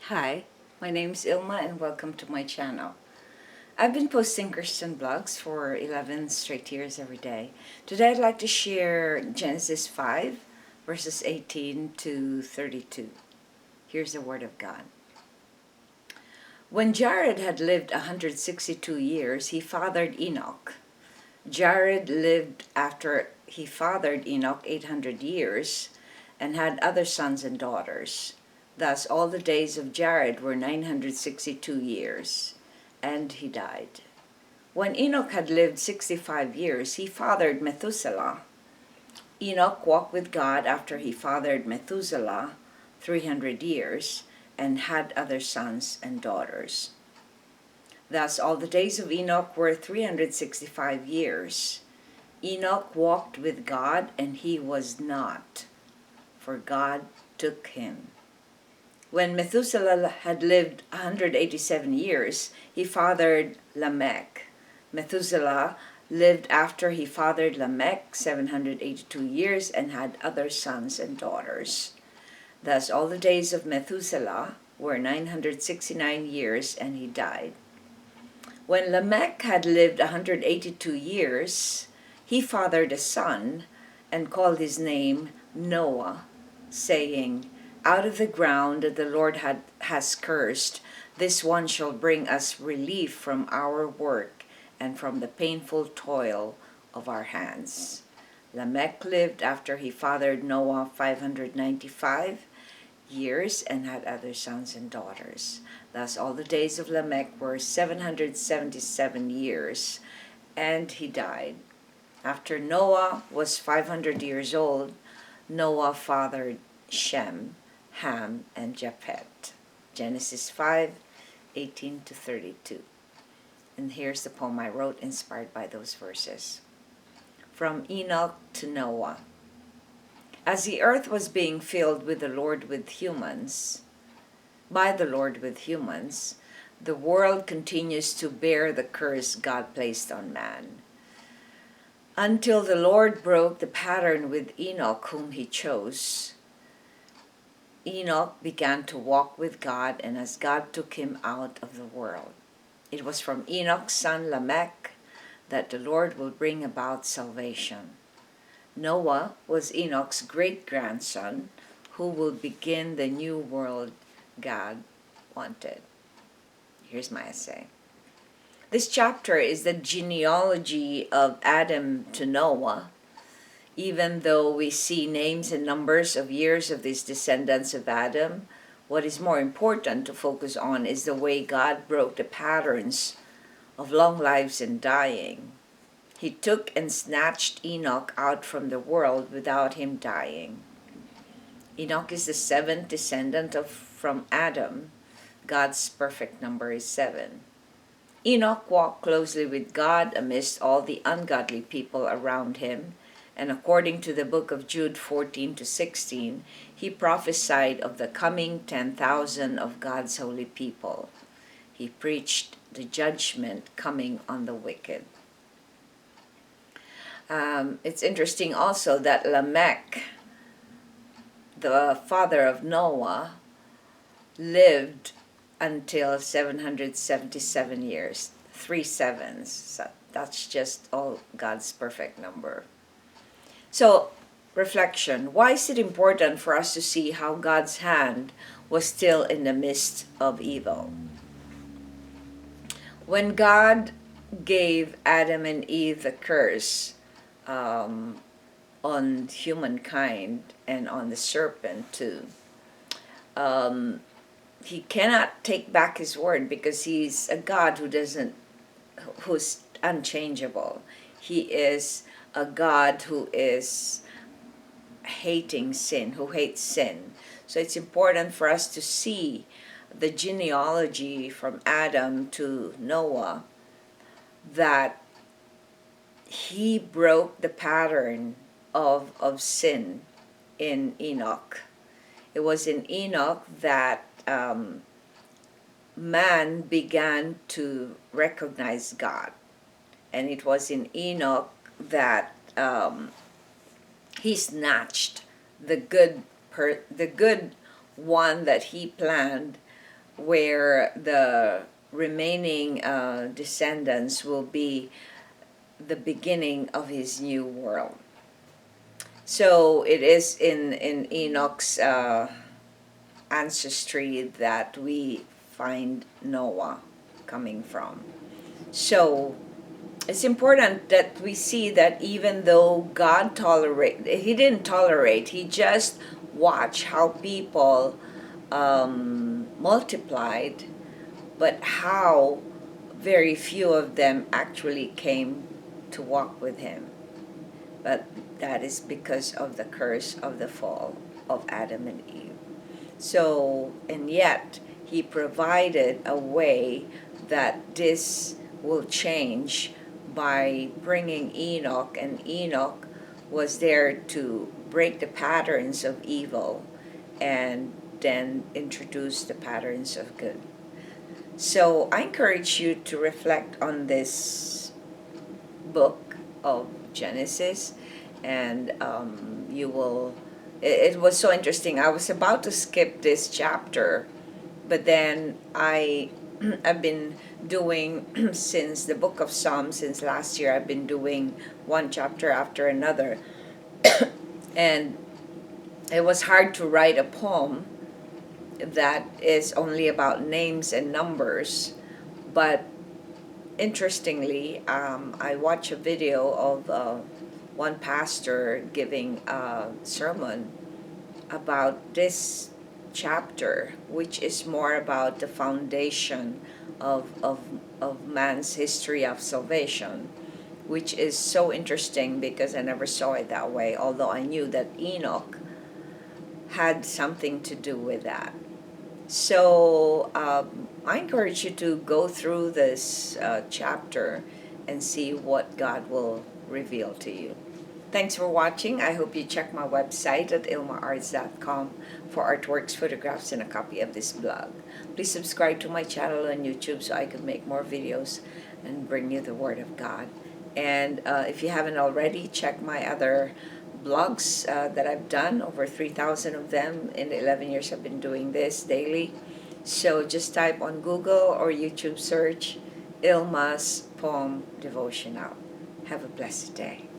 Hi, my name is Ilma and welcome to my channel. I've been posting Christian blogs for 11 straight years every day. Today I'd like to share Genesis 5 verses 18 to 32. Here's the word of God. When Jared had lived 162 years, he fathered Enoch. Jared lived after he fathered Enoch 800 years and had other sons and daughters. Thus all the days of Jared were 962 years, and he died. When Enoch had lived 65 years, he fathered Methuselah. Enoch walked with God after he fathered Methuselah 300 years, and had other sons and daughters. Thus all the days of Enoch were 365 years. Enoch walked with God, and he was not, for God took him. When Methuselah had lived 187 years, he fathered Lamech. Methuselah lived after he fathered Lamech 782 years and had other sons and daughters. Thus all the days of Methuselah were 969 years, and he died. When Lamech had lived 182 years, he fathered a son and called his name Noah, saying, "Out of the ground that the Lord has cursed, this one shall bring us relief from our work and from the painful toil of our hands." Lamech lived after he fathered Noah 595 years and had other sons and daughters. Thus all the days of Lamech were 777 years, and he died. After Noah was 500 years old, Noah fathered Shem, Ham, and Japheth. Genesis 5:18 to 32. And here's the poem I wrote inspired by those verses. From Enoch to Noah. As the earth was being filled with the Lord with humans, by the Lord with humans, the world continues to bear the curse God placed on man. Until the Lord broke the pattern with Enoch, whom he chose. Enoch began to walk with God, and as God took him out of the world. It was from Enoch's son Lamech that the Lord will bring about salvation. Noah was Enoch's great-grandson, who will begin the new world God wanted. Here's my essay. This chapter is the genealogy of Adam to Noah. Even though we see names and numbers of years of these descendants of Adam, what is more important to focus on is the way God broke the patterns of long lives and dying. He took and snatched Enoch out from the world without him dying. Enoch is the seventh descendant from Adam. God's perfect number is 7. Enoch walked closely with God amidst all the ungodly people around him, and according to the book of Jude 14 to 16, he prophesied of the coming 10,000 of God's holy people. He preached the judgment coming on the wicked. It's interesting also that Lamech, the father of Noah, lived until 777 years, 3 sevens. So that's just all God's perfect number. So, reflection. Why is it important for us to see how God's hand was still in the midst of evil? When God gave Adam and Eve the curse on humankind and on the serpent too, he cannot take back his word because he's a God who's unchangeable. He is a God who is hating sin, who hates sin. So it's important for us to see the genealogy from Adam to Noah, that he broke the pattern of sin in Enoch. It was in Enoch that man began to recognize God. And it was in Enoch that he snatched the good one that he planned where the remaining descendants will be the beginning of his new world. So it is in Enoch's ancestry that we find Noah coming from. So it's important that we see that even though God he didn't tolerate, he just watched how people multiplied, but how very few of them actually came to walk with him. But that is because of the curse of the fall of Adam and Eve. So, and yet, he provided a way that this will change by bringing Enoch, and Enoch was there to break the patterns of evil and then introduce the patterns of good. So I encourage you to reflect on this book of Genesis, and you will. It was so interesting. I was about to skip this chapter, but then I've been doing since the book of Psalms, since last year. I've been doing one chapter after another, and it was hard to write a poem that is only about names and numbers. But interestingly, I watched a video of one pastor giving a sermon about this chapter, which is more about the foundation of man's history of salvation, which is so interesting because I never saw it that way, although I knew that Enoch had something to do with that. So I encourage you to go through this chapter and see what God will reveal to you. Thanks for watching. I hope you check my website at ILMA'S.com for artworks, photographs, and a copy of this blog. Please subscribe to my channel on YouTube so I can make more videos and bring you the Word of God. And if you haven't already, check my other blogs that I've done, over 3,000 of them in the 11 years I've been doing this daily. So just type on Google or YouTube search ILMA'S Poem Devotional. Have a blessed day.